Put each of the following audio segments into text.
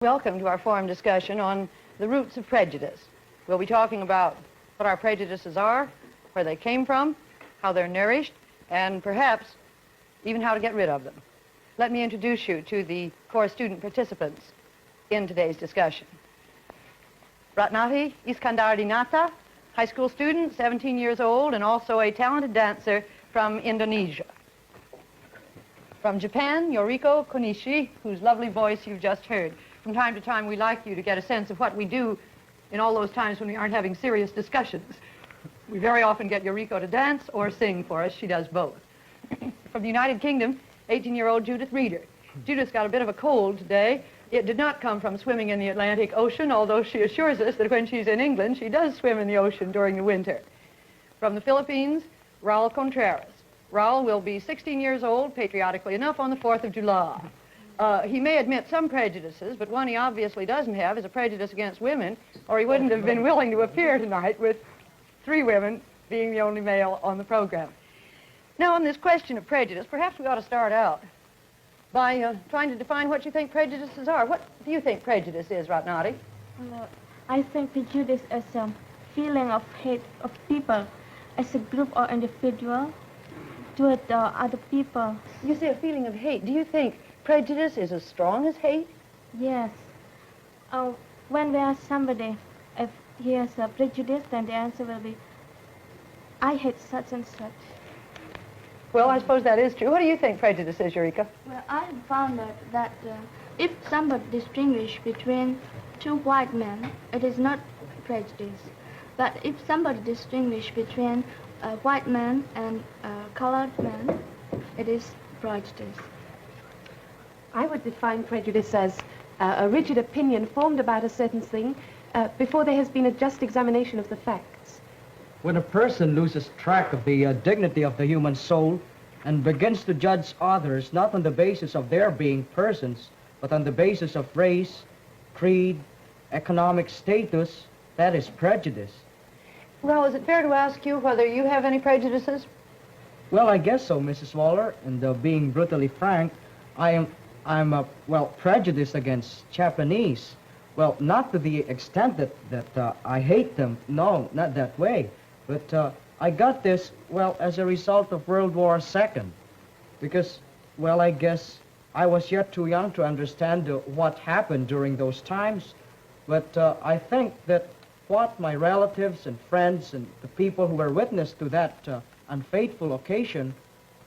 Welcome to our forum discussion on the roots of prejudice. We'll be talking about what our prejudices are, where they came from, how they're nourished, and perhaps even how to get rid of them. Let me introduce you to the core student participants in today's discussion. Ratnati Iskandardinata, high school student, 17 years old, and also a talented dancer from Indonesia. From Japan, Yoriko Konishi, whose lovely voice you've just heard. From time to time, we like you to get a sense of what we do in all those times when we aren't having serious discussions. We very often get Yoriko to dance or sing for us. She does both. From the United Kingdom, 18-year-old Judith Reeder. Judith's got a bit of a cold today. It did not come from swimming in the Atlantic Ocean, although she assures us that when she's in England, she does swim in the ocean during the winter. From the Philippines, Raul Contreras. Raul will be 16 years old, patriotically enough, on the 4th of July. He may admit some prejudices, but one he obviously doesn't have is a prejudice against women, or he wouldn't have been willing to appear tonight with 3 women being the only male on the program. Now, on this question of prejudice, perhaps we ought to start out by trying to define what you think prejudices are. What do you think prejudice is, Ratnati? I think prejudice is a feeling of hate of people as a group or individual toward other people. You say a feeling of hate. Do you think prejudice is as strong as hate? Yes. When we ask somebody if he has a prejudice, then the answer will be, I hate such and such. Well, I suppose that is true. What do you think prejudice is, Eureka? Well, I found out that if somebody distinguishes between 2 white men, it is not prejudice. But if somebody distinguishes between a white man and a colored man, it is prejudice. I would define prejudice as a rigid opinion formed about a certain thing before there has been a just examination of the facts. When a person loses track of the dignity of the human soul and begins to judge others not on the basis of their being persons, but on the basis of race, creed, economic status, that is prejudice. Well, is it fair to ask you whether you have any prejudices? Well, I guess so, Mrs. Waller, and being brutally frank, I'm prejudiced against Japanese. Well, not to the extent that I hate them. No, not that way. But I got this, well, as a result of World War II. Because, well, I guess I was yet too young to understand what happened during those times. But I think that what my relatives and friends and the people who were witness to that unfaithful occasion,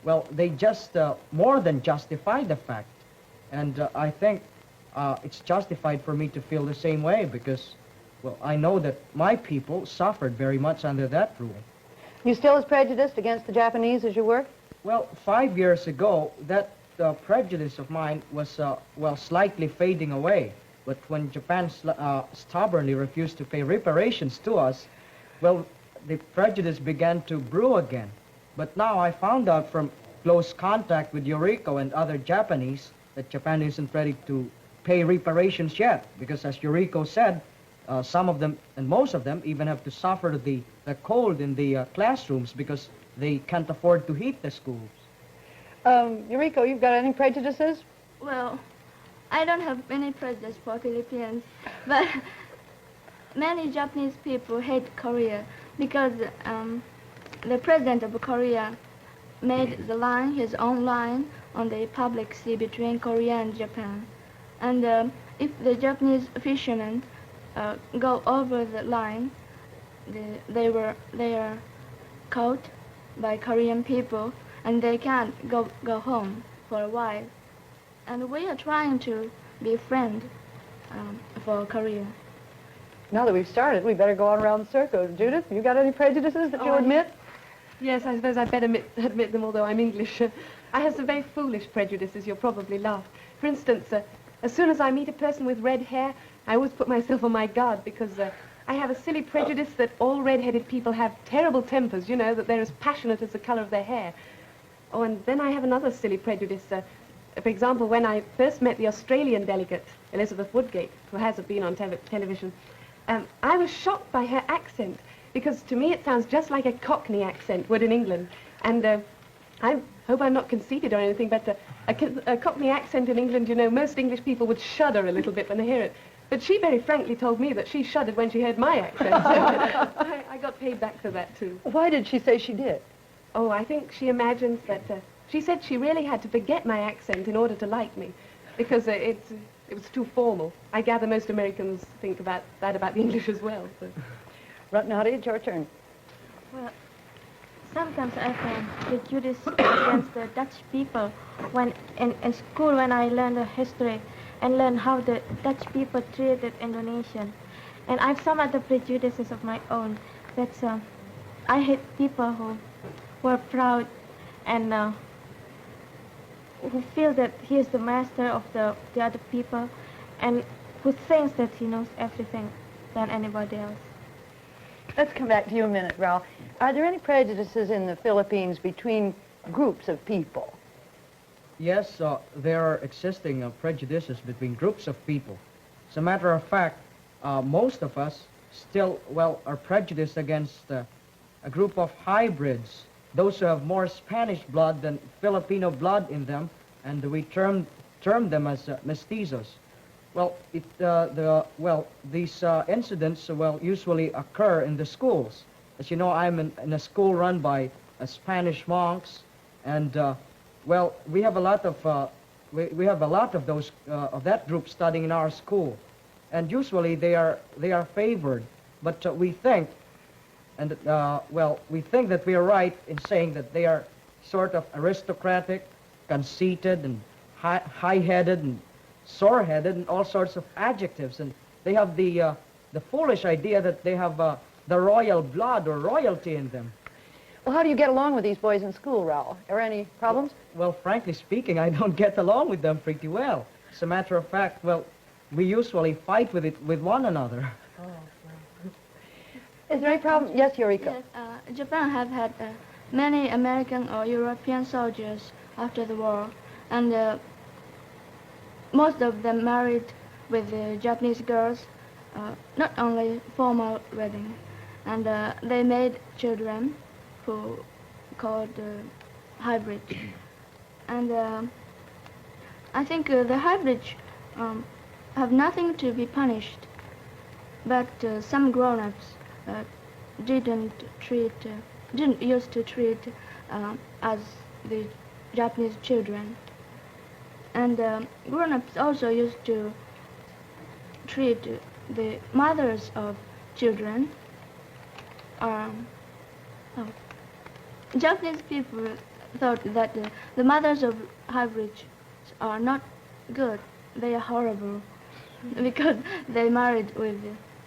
well, they just more than justified the fact. And I think it's justified for me to feel the same way because, well, I know that my people suffered very much under that rule. You still as prejudiced against the Japanese as you were? Well, 5 years ago, that prejudice of mine was, well, slightly fading away. But when Japan stubbornly refused to pay reparations to us, well, the prejudice began to brew again. But now I found out from close contact with Yoriko and other Japanese that Japan isn't ready to pay reparations yet, because as Yoriko said, some of them, and most of them, even have to suffer the cold in the classrooms because they can't afford to heat the schools. Yoriko, you've got any prejudices? Well, I don't have any prejudice for Filipinos, but many Japanese people hate Korea because the president of Korea made the line, his own line, on the public sea between Korea and Japan. And if the Japanese fishermen go over the line, they are caught by Korean people, and they can't go home for a while. And we are trying to be a friend for Korea. Now that we've started, we better go on around the circle. Judith, you got any prejudices that you admit? Yes, I suppose I'd better admit them, although I'm English. I have some very foolish prejudices, you'll probably laugh. For instance, as soon as I meet a person with red hair, I always put myself on my guard because I have a silly prejudice that all red-headed people have terrible tempers, you know, that they're as passionate as the color of their hair. Oh, and then I have another silly prejudice. For example, when I first met the Australian delegate, Elizabeth Woodgate, who has been on television, I was shocked by her accent because to me it sounds just like a Cockney accent would in England. And I hope I'm not conceited or anything, but a Cockney accent in England, you know, most English people would shudder a little bit when they hear it. But she very frankly told me that she shuddered when she heard my accent. So I got paid back for that, too. Why did she say she did? Oh, I think she imagines that... she said she really had to forget my accent in order to like me, because it was too formal. I gather most Americans think about that about the English as well. So. Ratnati, it's your turn. Well, sometimes I find prejudice against the Dutch people when in school when I learn the history and learn how the Dutch people treated Indonesian. And I've some other prejudices of my own. That's I hate people who are proud and who feel that he is the master of the other people and who thinks that he knows everything than anybody else. Let's come back to you a minute, Raul. Are there any prejudices in the Philippines between groups of people? Yes, there are existing prejudices between groups of people. As a matter of fact, most of us still, well, are prejudiced against a group of hybrids, those who have more Spanish blood than Filipino blood in them, and we term them as mestizos. Well, these incidents, usually occur in the schools. As you know, I'm in a school run by Spanish monks, and we have a lot of we have a lot of those of that group studying in our school, and usually they are favored. But we think, and we think that we are right in saying that they are sort of aristocratic, conceited, and high-headed, and sore-headed, and all sorts of adjectives, and they have the foolish idea that they have the royal blood or royalty in them. Well, how do you get along with these boys in school, Raul? Are there any problems? Well, frankly speaking, I don't get along with them pretty well. As a matter of fact, we usually fight with one another. Is there any problem? Yes, Eureka. Yes, Japan have had many American or European soldiers after the war, and most of them married with Japanese girls, not only formal wedding, and they made children who called hybrid. And I think the hybrids have nothing to be punished, but some grown-ups didn't used to treat as the Japanese children. And grown-ups also used to treat the mothers of children. Japanese people thought that the mothers of hybrids are not good. They are horrible because they married with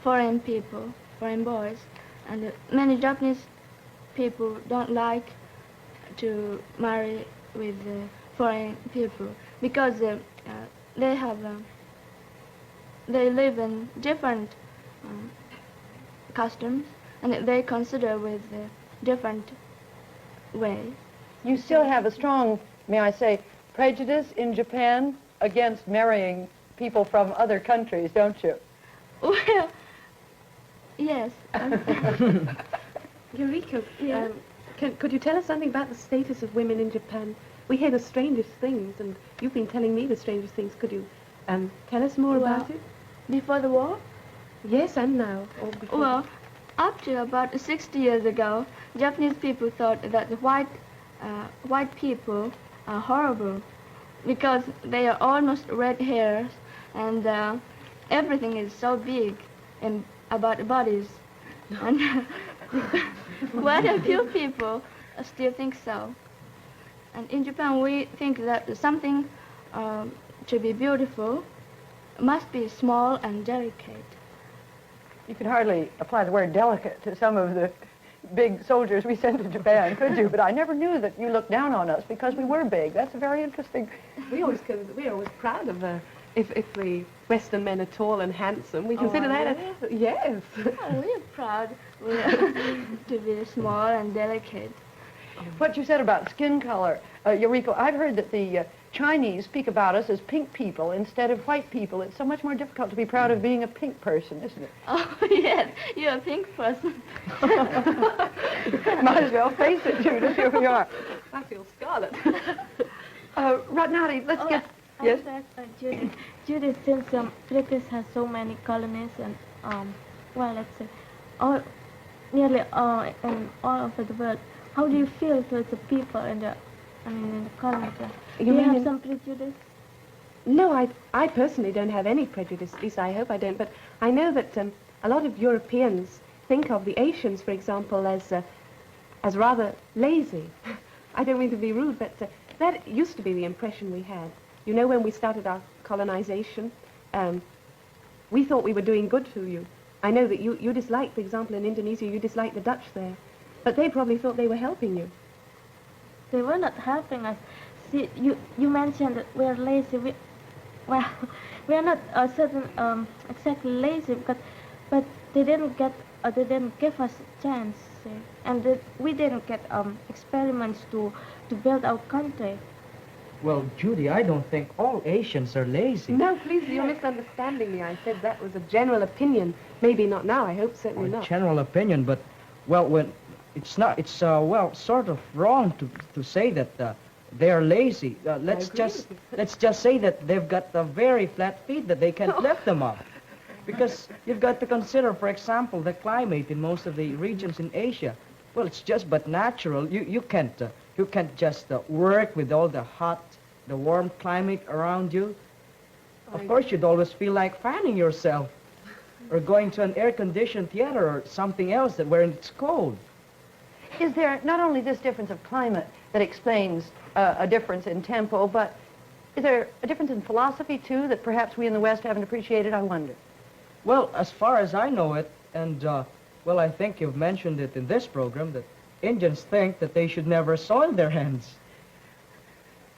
foreign people, foreign boys, and many Japanese people don't like to marry with foreign people because they live in different customs, and they consider with different way. You still have a strong, may I say, prejudice in Japan against marrying people from other countries, don't you? Well, yes. Eureka, Yeah. Could you tell us something about the status of women in Japan? We hear the strangest things, and you've been telling me the strangest things. Could you tell us more about it? Before the war? Yes, and now. Or before Well, up to about 60 years ago, Japanese people thought that white people are horrible because they are almost red hairs and everything is so big about bodies. And quite a few people still think so. And in Japan, we think that something to be beautiful must be small and delicate. You could hardly apply the word delicate to some of the big soldiers we sent to Japan, could you? But I never knew that you looked down on us because we were big. That's very interesting. we're always proud of if the Western men are tall and handsome. We consider that yes. Oh, we're proud to be small and delicate. What you said about skin color, Eureka, I've heard that the Chinese speak about us as pink people instead of white people. It's so much more difficult to be proud of being a pink person, isn't it? Oh, yes, you're a pink person. Might as well face it, Judith. Here we are. I feel scarlet. Ratnati, let's get... I Yes? want to ask Judith. Judith, since British has so many colonies and, well, let's say, nearly all in all over the world, how do you feel towards the people in the colonies? Do you have some prejudice? No, I personally don't have any prejudice, at least I hope I don't, but I know that a lot of Europeans think of the Asians, for example, as rather lazy. I don't mean to be rude, but that used to be the impression we had. You know, when we started our colonization, we thought we were doing good for you. I know that you disliked, for example, in Indonesia, you disliked the Dutch there, but they probably thought they were helping you. They were not helping us. See, you mentioned that we're lazy. We are not exactly lazy, but they didn't give us a chance, see? And we didn't get experiments to build our country. Well, Judy, I don't think all Asians are lazy. No, please, you're misunderstanding me. I said that was a general opinion. Maybe not now, I hope certainly not. General opinion, but, well, when it's not, it's, well, sort of wrong to say that they are lazy. Let's just say that they've got very flat feet that they can't lift them up. Because you've got to consider, for example, the climate in most of the regions in Asia. Well, it's just but natural. You can't just work with all the warm climate around you. Of course, you'd always feel like fanning yourself or going to an air-conditioned theater or something else where it's cold. Is there not only this difference of climate that explains a difference in tempo, but is there a difference in philosophy, too, that perhaps we in the West haven't appreciated, I wonder? Well, as far as I know it, and, well, I think you've mentioned it in this program, that Indians think that they should never soil their hands.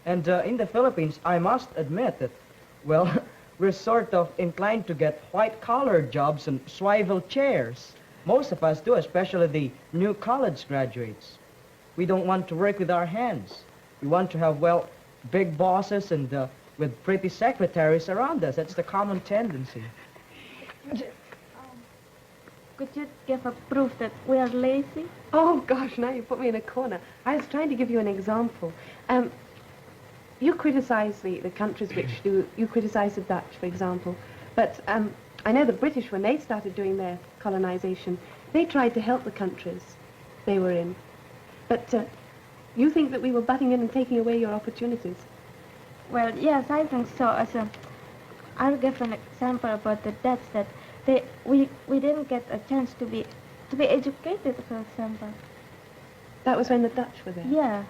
And in the Philippines, I must admit that, well, we're sort of inclined to get white-collar jobs and swivel chairs. Most of us do, especially the new college graduates. We don't want to work with our hands. We want to have, well, big bosses and with pretty secretaries around us. That's the common tendency. Could you give a proof that we are lazy? Oh, gosh, now you put me in a corner. I was trying to give you an example. You criticize the countries which do, you criticize the Dutch, for example, but I know the British, when they started doing their colonization, they tried to help the countries they were in. But you think that we were butting in and taking away your opportunities? Well, yes, I think so. I'll give an example about the Dutch, that we didn't get a chance to be educated, for example. That was when the Dutch were there? Yeah.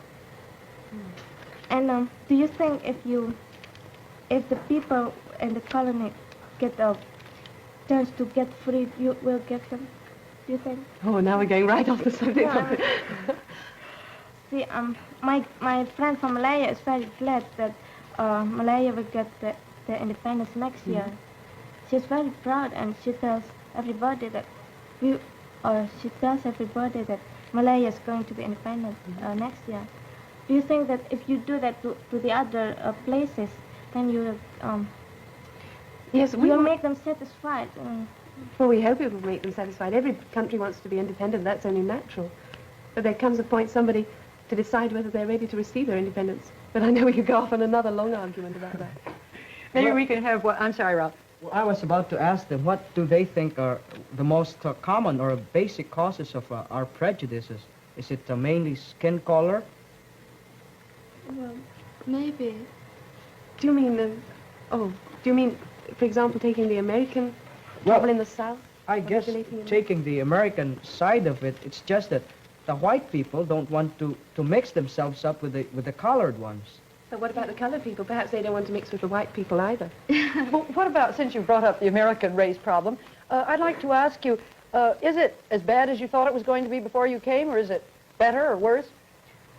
And do you think if the people in the colony get a chance to get free, you will give them? Do you think? Oh, now we're going right off the subject. Yeah. See, my friend from Malaya is very glad that Malaya will get the independence next year. She's very proud, and she tells everybody that Malaya is going to be independent next year. Do you think that if you do that to the other places, then you will yes, you'll make them satisfied? Well, we hope it will make them satisfied. Every country wants to be independent. That's only natural. But there comes a point somebody to decide whether they're ready to receive their independence. But I know we could go off on another long argument about that. Maybe we can have what... I'm sorry, Ralph. Well, I was about to ask them, what do they think are the most common or basic causes of our prejudices? Is it mainly skin color? Well, maybe. Do you mean, for example, taking the American trouble in the South? I guess taking the American side of it, it's just that the white people don't want to mix themselves up with the colored ones. But what about the colored people? Perhaps they don't want to mix with the white people either. Well, what about, since you brought up the American race problem, I'd like to ask you, is it as bad as you thought it was going to be before you came, or is it better or worse?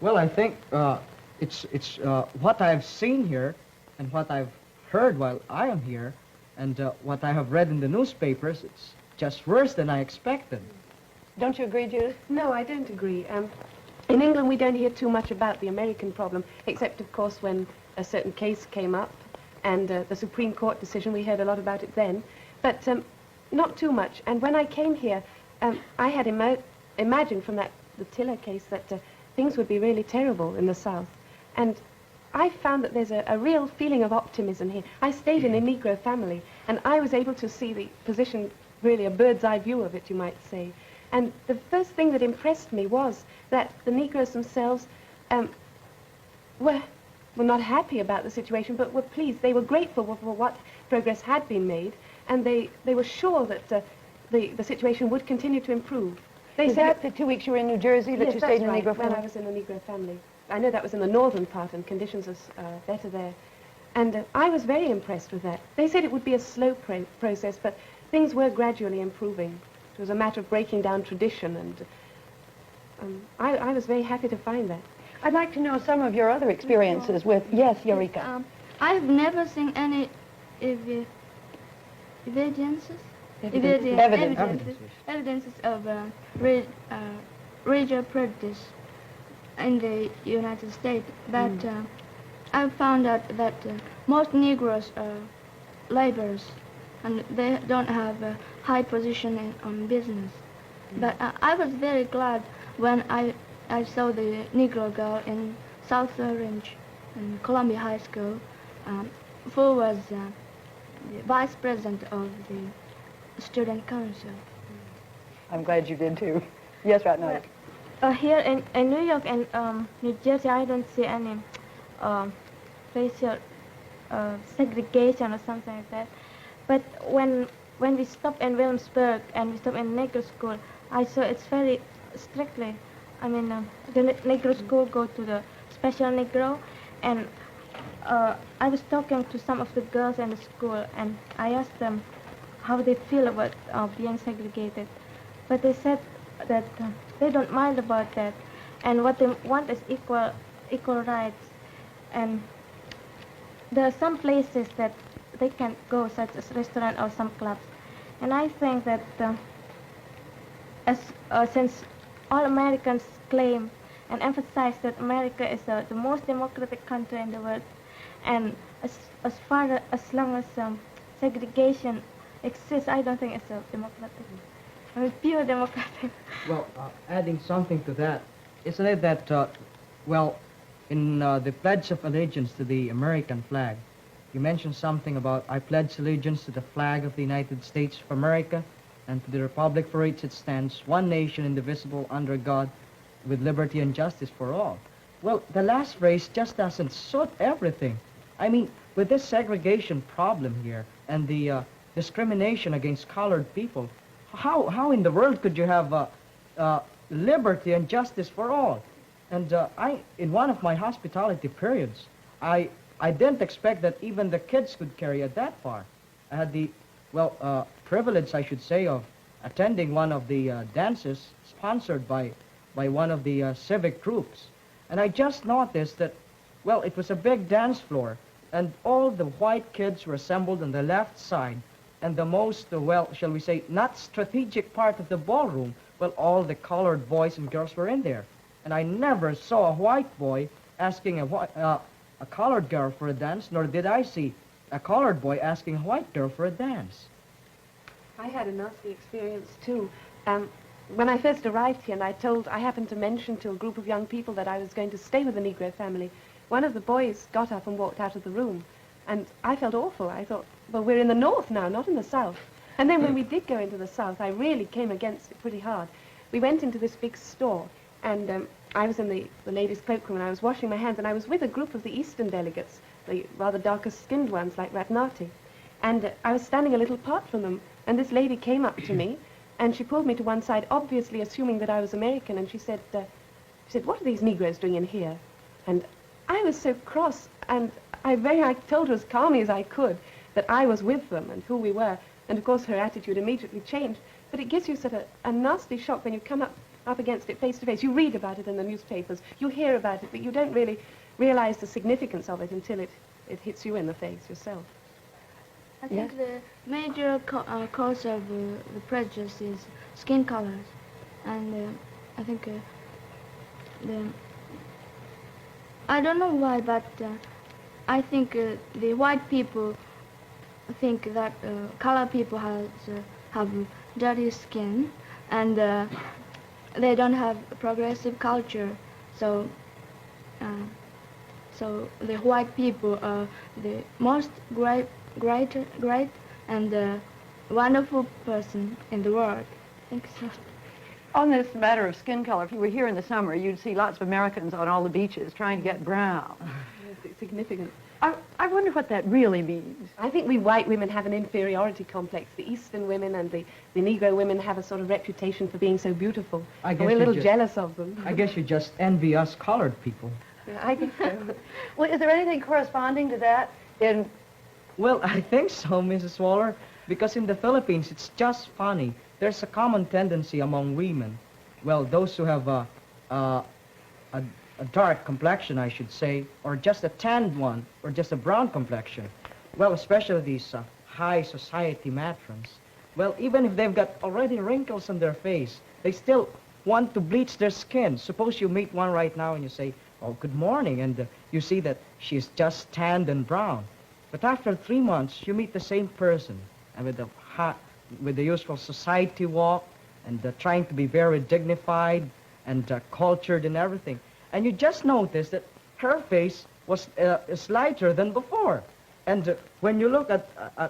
Well, I think it's what I've seen here and what I've heard while I am here and what I have read in the newspapers, it's just worse than I expected. Don't you agree, Judith? No, I don't agree. In England, we don't hear too much about the American problem, except, of course, when a certain case came up and the Supreme Court decision, we heard a lot about it then. But not too much. And when I came here, I had imagined from the Tiller case that things would be really terrible in the South. And I found that there's a real feeling of optimism here. I stayed in a Negro family, and I was able to see the position, really a bird's eye view of it, you might say. And the first thing that impressed me was that the Negroes themselves were not happy about the situation, but were pleased. They were grateful for what progress had been made, and they were sure that the situation would continue to improve. Is that the 2 weeks you were in New Jersey that Yes, you that's stayed in a right, Negro when I family? was in a Negro family. I know that was in the northern part, and conditions are better there. And I was very impressed with that. They said it would be a slow process, but things were gradually improving. It was a matter of breaking down tradition, and I was very happy to find that. I'd like to know some of your other experiences with, yes, Eureka. I've never seen any evidences of racial prejudice in the United States, but I found out that most Negroes are laborers, and they don't have a high position on business. But I was very glad when I saw the Negro girl in South Orange, in Columbia High School, who was the vice president of the student council. I'm glad you did too. Yes, Ratna. Here in New York and New Jersey, I don't see any racial segregation or something like that. But when we stop in Williamsburg and we stop in Negro school, I saw it's very strictly. I mean, the Negro school go to the special Negro, and I was talking to some of the girls in the school, and I asked them how they feel about being segregated. But they said that they don't mind about that, and what they want is equal rights. And there are some places that they can go, such as restaurant or some clubs. And I think that since all Americans claim and emphasize that America is the most democratic country in the world, and as long as segregation exists, I don't think it's a democratic. I mean, pure democratic. Well, adding something to that, isn't it that, well, in the Pledge of Allegiance to the American flag, you mentioned something about, I pledge allegiance to the flag of the United States of America and to the republic for which it stands, one nation indivisible under God, with liberty and justice for all. Well, the last phrase just doesn't suit everything. I mean, with this segregation problem here and the discrimination against colored people, how in the world could you have liberty and justice for all? And in one of my hospitality periods, I didn't expect that even the kids could carry it that far. I had the, privilege, I should say, of attending one of the dances sponsored by one of the civic groups. And I just noticed that, well, it was a big dance floor, and all the white kids were assembled on the left side, and the most, shall we say, not strategic part of the ballroom, well, all the colored boys and girls were in there. And I never saw a white boy asking a colored girl for a dance, nor did I see a colored boy asking a white girl for a dance. I had a nasty experience too. When I first arrived here, and I happened to mention to a group of young people that I was going to stay with a Negro family, one of the boys got up and walked out of the room. And I felt awful. I thought, well, we're in the north now, not in the south. And then when we did go into the south, I really came against it pretty hard. We went into this big store, and I was in the ladies' cloakroom, and I was washing my hands, and I was with a group of the eastern delegates, the rather darker-skinned ones like Ratnati. And I was standing a little apart from them, and this lady came up to me, and she pulled me to one side, obviously assuming that I was American, and she said, what are these Negroes doing in here? And I was so cross, and I told her as calmly as I could that I was with them and who we were, and of course her attitude immediately changed. But it gives you such a nasty shock when you come up against it face to face. You read about it in the newspapers, you hear about it, but you don't really realize the significance of it until it hits you in the face yourself. I think the major cause of the prejudice is skin colors, and I think I don't know why, but I think the white people think that colored people have dirty skin, and they don't have progressive culture, So, so the white people are the most great and wonderful person in the world. I think so. On this matter of skin color, if you were here in the summer, you'd see lots of Americans on all the beaches trying to get brown. It's significant. I wonder what that really means. I think we white women have an inferiority complex. The Eastern women and the Negro women have a sort of reputation for being so beautiful. I guess We're a you little just- jealous of them. I guess you just envy us colored people. Yeah, I guess so. Well, is there anything corresponding to that in... Well, I think so, Mrs. Waller, because in the Philippines, it's just funny. There's a common tendency among women, well, those who have a dark complexion, I should say, or just a tanned one, or just a brown complexion. Well, especially these high society matrons. Well, even if they've got already wrinkles on their face, they still want to bleach their skin. Suppose you meet one right now and you say, oh, good morning, and you see that she's just tanned and brown. But after 3 months, you meet the same person, and with the usual society walk, and trying to be very dignified and cultured and everything. And you just notice that her face was is lighter than before. And when you look at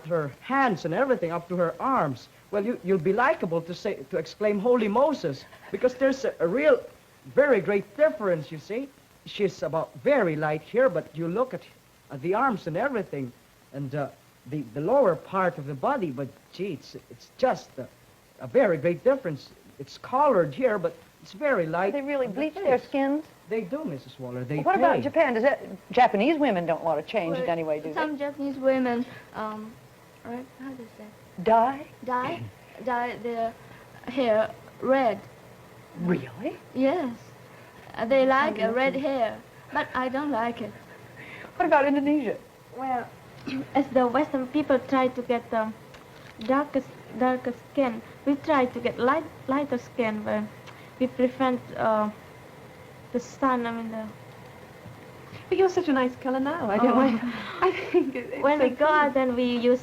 her hands and everything up to her arms, well, you'll be likable to exclaim, Holy Moses, because there's a real, very great difference, you see. She's about very light here, but you look at the arms and everything, and the lower part of the body, but gee, it's just a very great difference. It's colored here, but it's very light. They really on the bleach their face. skins? They do, Mrs. Waller. They Well, what pay. about Japan? Does that... Japanese women don't want to change it Well, anyway, do some Japanese women, right, how do you say? they? Dye? Dye their hair red. Really? Yes. They like a red hair, but I don't like it. What about Indonesia? Well, as the Western people try to get darker skin, we try to get lighter skin, but we prevent the sun. I mean, But you're such a nice color now. I don't mind. I think it's when so we go pretty. out, then we use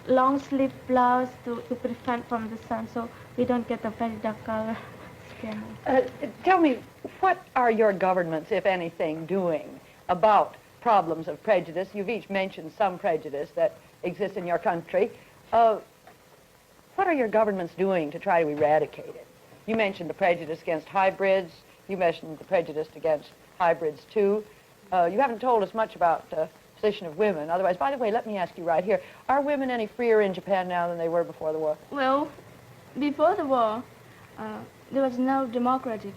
long sleeve blouse to prevent from the sun, so we don't get a very dark color skin. Tell me, what are your governments, if anything, doing about problems of prejudice? You've each mentioned some prejudice that exists in your country. What are your governments doing to try to eradicate it? You mentioned the prejudice against hybrids. You mentioned the prejudice against hybrids, too. You haven't told us much about the position of women. Otherwise, by the way, let me ask you right here, are women any freer in Japan now than they were before the war? Well, before the war, there was no democratic,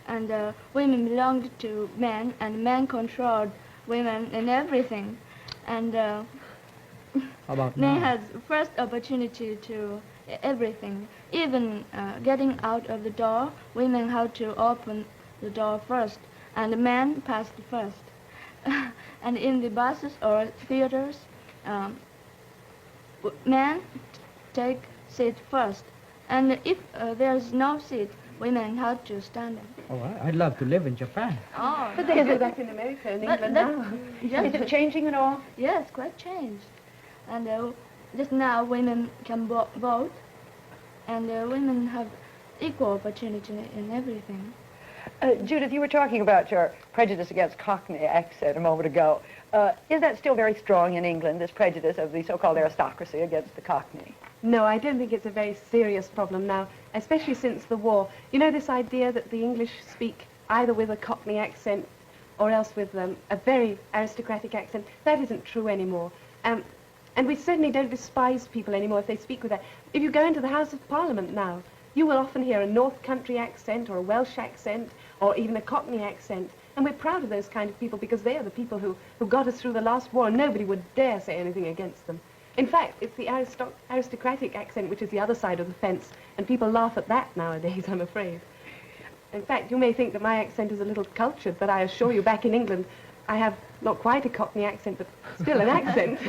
and women belonged to men, and men controlled women in everything, and How about men now? had first opportunity to everything. Even getting out of the door, women had to open the door first, and the men passed first. And in the buses or theaters, men take seat first, and if there's no seat, women have to stand up. Oh, I'd love to live in Japan. Oh, But they do that in America and But England that- now. Is it changing at all? yes, quite changed. And just now, women can vote, and women have equal opportunity in everything. Judith, you were talking about your prejudice against Cockney accent a moment ago. Is that still very strong in England, this prejudice of the so-called aristocracy against the Cockney? No, I don't think it's a very serious problem now, especially since the war. You know, this idea that the English speak either with a Cockney accent or else with a very aristocratic accent, that isn't true anymore. And we certainly don't despise people anymore if they speak with that. If you go into the House of Parliament now, you will often hear a North Country accent or a Welsh accent or even a Cockney accent. And we're proud of those kind of people because they are the people who got us through the last war, and nobody would dare say anything against them. In fact, it's the aristocratic accent which is the other side of the fence, and people laugh at that nowadays, I'm afraid. In fact, you may think that my accent is a little cultured, but I assure you back in England, I have not quite a Cockney accent, but still an accent.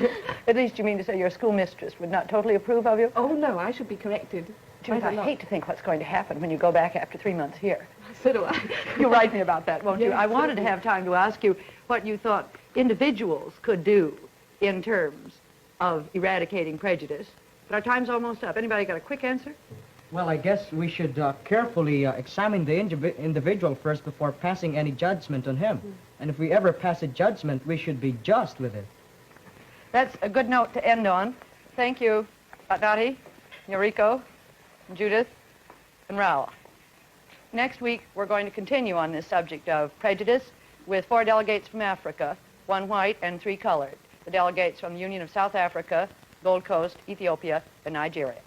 At least you mean to say your schoolmistress would not totally approve of you? Oh, no, I should be corrected. Judith, Quite a I lot. hate to think what's going to happen when you go back after 3 months here. So do I. You'll write me about that, won't you? Yes, I wanted to certainly. have time to ask you what you thought individuals could do in terms of eradicating prejudice. But our time's almost up. Anybody got a quick answer? Well, I guess we should carefully examine the individual first before passing any judgment on him. And if we ever pass a judgment, we should be just with it. That's a good note to end on. Thank you, Dottie, Noriko, Judith, and Raul. Next week, we're going to continue on this subject of prejudice with 4 delegates from Africa, 1 white and 3 colored. The delegates from the Union of South Africa, Gold Coast, Ethiopia, and Nigeria.